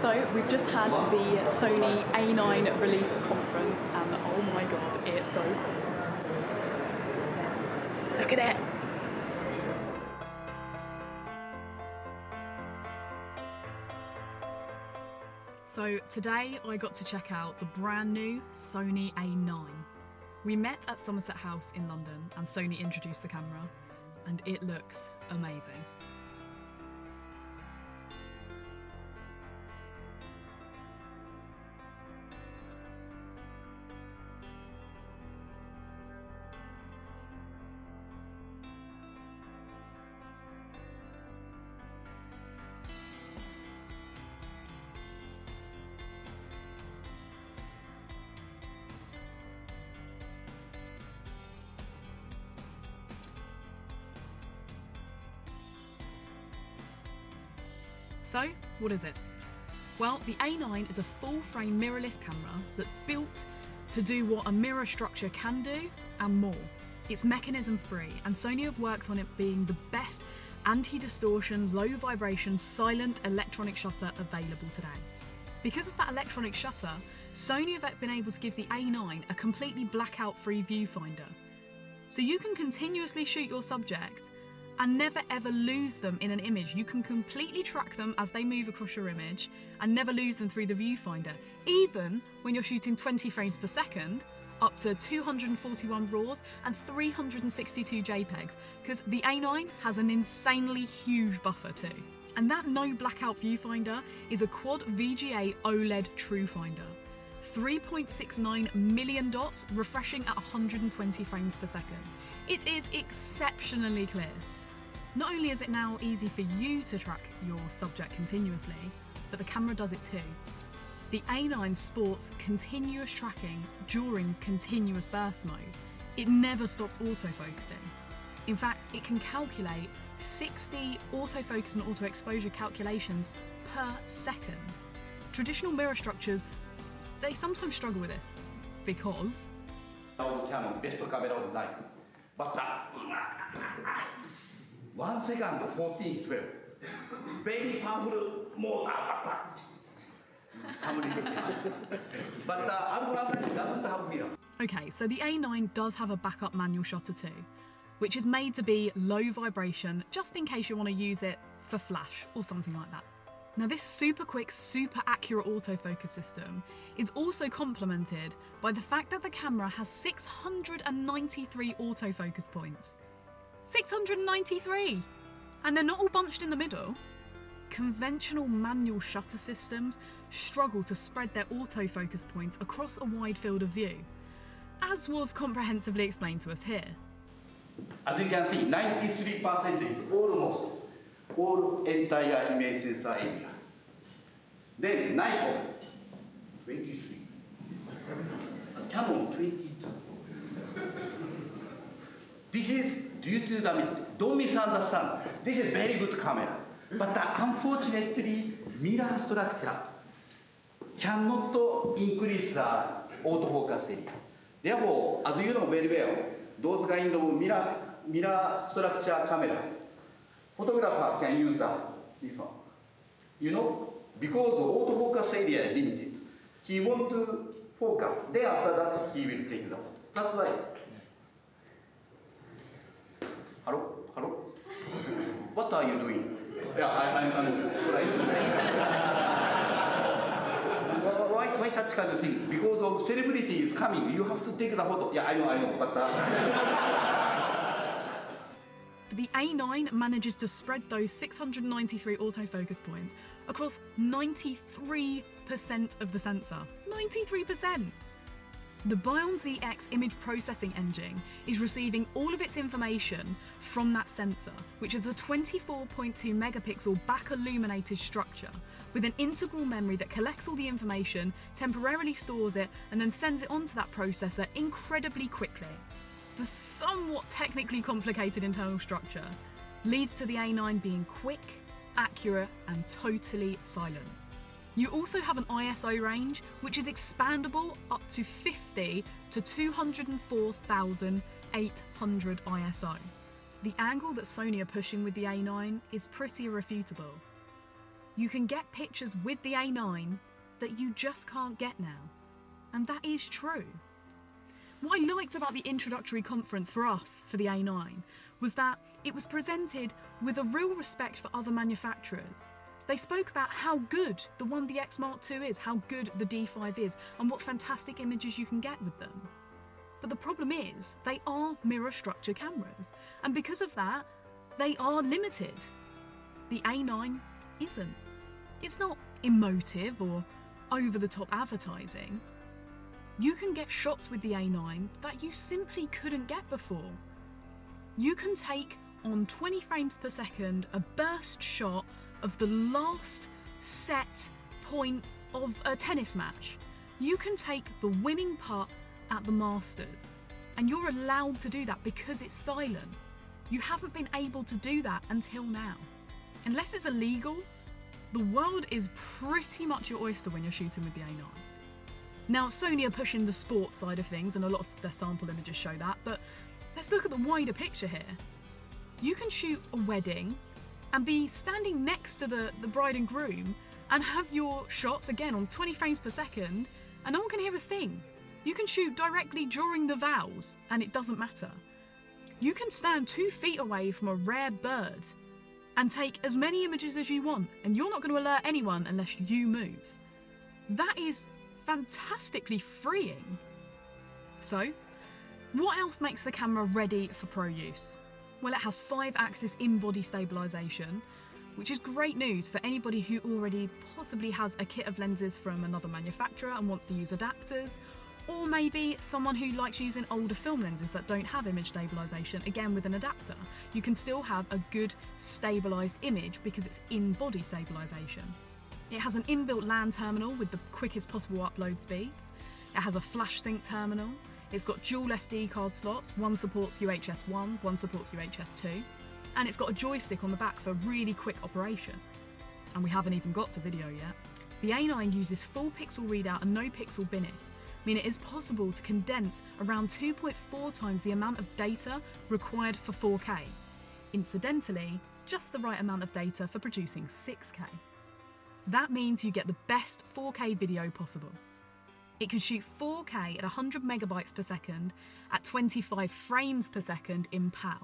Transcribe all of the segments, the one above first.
So we've just had the Sony A9 release conference and oh my god, it's so cool. Look at it! So today I got to check out the brand new Sony A9. We met at Somerset House in London and Sony introduced the camera and it looks amazing. So, what is it? Well, the A9 is a full-frame mirrorless camera that's built to do what a mirror structure can do and more. It's mechanism-free, and Sony have worked on it being the best anti-distortion, low-vibration, silent electronic shutter available today. Because of that electronic shutter, Sony have been able to give the A9 a completely blackout-free viewfinder. So you can continuously shoot your subject and never ever lose them in an image. You can completely track them as they move across your image and never lose them through the viewfinder, even when you're shooting 20 frames per second, up to 241 RAWs and 362 JPEGs, because the A9 has an insanely huge buffer too. And that no blackout viewfinder is a quad VGA OLED TrueFinder. 3.69 million dots, refreshing at 120 frames per second. It is exceptionally clear. Not only is it now easy for you to track your subject continuously, but the camera does it too. The A9 sports continuous tracking during continuous burst mode. It never stops autofocusing. In fact, it can calculate 60 autofocus and auto exposure calculations per second. Traditional mirror structures, they sometimes struggle with this because Canon best camera of the night, but 1 second 14:12, very powerful motor, some limitation. But Alpha doesn't have mirror. Okay, so the A9 does have a backup manual shutter too, which is made to be low vibration just in case you want to use it for flash or something like that. Now this super quick, super accurate autofocus system is also complemented by the fact that the camera has 693 autofocus points. 693! And they're not all bunched in the middle. Conventional manual shutter systems struggle to spread their autofocus points across a wide field of view, as was comprehensively explained to us here. As you can see, 93% is almost all entire image sensor area. Then Nikon, 23. Canon, 22. This is due to the, don't misunderstand, this is very good camera. But unfortunately, mirror structure cannot increase the autofocus area. Therefore, as you know very well, those kind of mirror structure cameras, photographer can use this one. You know, because autofocus area is limited, he wants to focus. Then after that, he will take the photo. That's why. Hello? Hello? What are you doing? Yeah, I'm why such kind of thing? Because of celebrity is coming, you have to take the photo. Yeah, I know, but the A9 manages to spread those 693 autofocus points across 93% of the sensor. 93%! The Bion ZX image processing engine is receiving all of its information from that sensor, which is a 24.2 megapixel back illuminated structure with an integral memory that collects all the information, temporarily stores it, and then sends it onto that processor incredibly quickly. The somewhat technically complicated internal structure leads to the A9 being quick, accurate, and totally silent. You also have an ISO range, which is expandable up to 50 to 204,800 ISO. The angle that Sony are pushing with the A9 is pretty irrefutable. You can get pictures with the A9 that you just can't get now. And that is true. What I liked about the introductory conference for us, for the A9, was that it was presented with a real respect for other manufacturers. They spoke about how good the 1DX Mark II is, how good the D5 is, and what fantastic images you can get with them. But the problem is, they are mirror structure cameras, and because of that, they are limited. The A9 isn't. It's not emotive or over-the-top advertising. You can get shots with the A9 that you simply couldn't get before. You can take, on 20 frames per second, a burst shot of the last set point of a tennis match. You can take the winning putt at the Masters, and you're allowed to do that because it's silent. You haven't been able to do that until now. Unless it's illegal, the world is pretty much your oyster when you're shooting with the A9. Now, Sony are pushing the sports side of things, and a lot of their sample images show that, but let's look at the wider picture here. You can shoot a wedding and be standing next to the bride and groom and have your shots, again, on 20 frames per second, and no one can hear a thing. You can shoot directly during the vows, and it doesn't matter. You can stand 2 feet away from a rare bird and take as many images as you want, and you're not going to alert anyone unless you move. That is fantastically freeing. So, what else makes the camera ready for pro use? Well, it has 5-axis in-body stabilisation, which is great news for anybody who already possibly has a kit of lenses from another manufacturer and wants to use adapters, or maybe someone who likes using older film lenses that don't have image stabilisation, again with an adapter. You can still have a good stabilised image because it's in-body stabilisation. It has an inbuilt LAN terminal with the quickest possible upload speeds. It has a flash sync terminal. It's got dual SD card slots. One supports UHS 1, one supports UHS 2. And it's got a joystick on the back for really quick operation. And we haven't even got to video yet. The A9 uses full pixel readout and no pixel binning, meaning it is possible to condense around 2.4 times the amount of data required for 4K. Incidentally, just the right amount of data for producing 6K. That means you get the best 4K video possible. It can shoot 4K at 100 megabytes per second at 25 frames per second in PAL.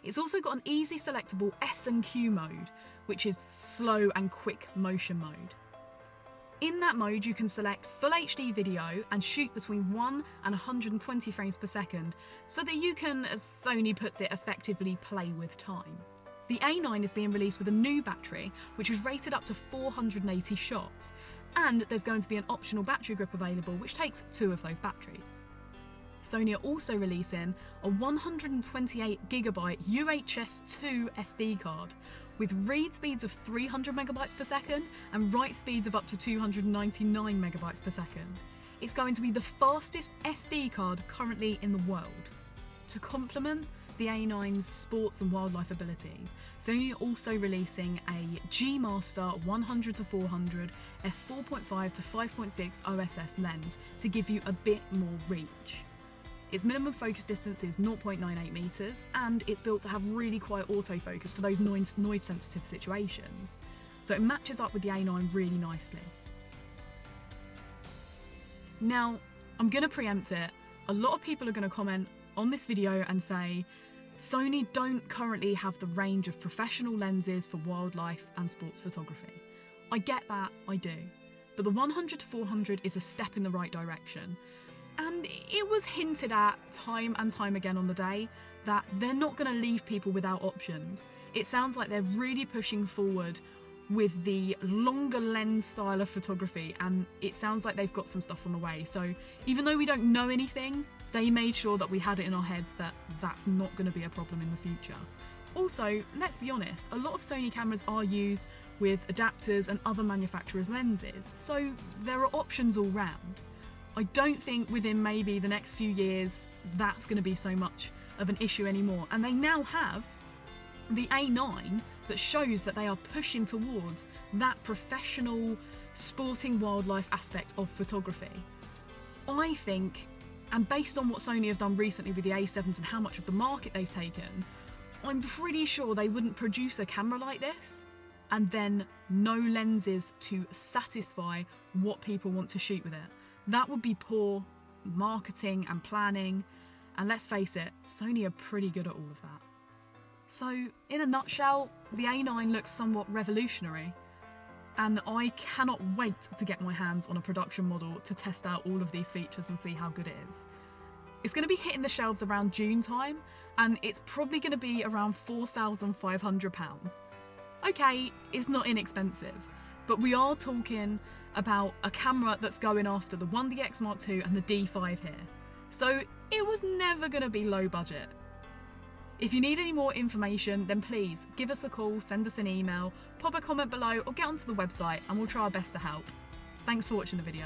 It's also got an easy selectable S and Q mode, which is slow and quick motion mode. In that mode, you can select full HD video and shoot between 1 and 120 frames per second, so that you can, as Sony puts it, effectively play with time. The A9 is being released with a new battery, which is rated up to 480 shots, and there's going to be an optional battery grip available, which takes 2 of those batteries. Sony are also releasing a 128GB UHS 2 SD card with read speeds of 300 megabytes per second and write speeds of up to 299 megabytes per second. It's going to be the fastest SD card currently in the world. To complement the A9's sports and wildlife abilities, Sony are also releasing a G-Master 100-400 f4.5 to 5.6 OSS lens to give you a bit more reach. Its minimum focus distance is 0.98 meters, and it's built to have really quiet autofocus for those noise-sensitive situations. So it matches up with the A9 really nicely. Now, I'm going to preempt it. A lot of people are going to comment on this video and say, Sony don't currently have the range of professional lenses for wildlife and sports photography. I get that, I do. But the 100-400 is a step in the right direction. And it was hinted at time and time again on the day that they're not going to leave people without options. It sounds like they're really pushing forward with the longer lens style of photography, and it sounds like they've got some stuff on the way. So even though we don't know anything, they made sure that we had it in our heads that that's not going to be a problem in the future. Also, let's be honest, a lot of Sony cameras are used with adapters and other manufacturers' lenses, so there are options all round. I don't think within maybe the next few years that's going to be so much of an issue anymore. And they now have the A9 that shows that they are pushing towards that professional sporting wildlife aspect of photography. I think, and based on what Sony have done recently with the A7s and how much of the market they've taken, I'm pretty sure they wouldn't produce a camera like this and then no lenses to satisfy what people want to shoot with it. That would be poor marketing and planning, and let's face it, Sony are pretty good at all of that. So in a nutshell, the A9 looks somewhat revolutionary, and I cannot wait to get my hands on a production model to test out all of these features and see how good it is. It's going to be hitting the shelves around June time, and it's probably going to be around £4,500. Okay, it's not inexpensive, but we are talking about a camera that's going after the 1DX Mark II and the D5 here. So it was never going to be low budget. If you need any more information, then please give us a call, send us an email, pop a comment below, or get onto the website and we'll try our best to help. Thanks for watching the video.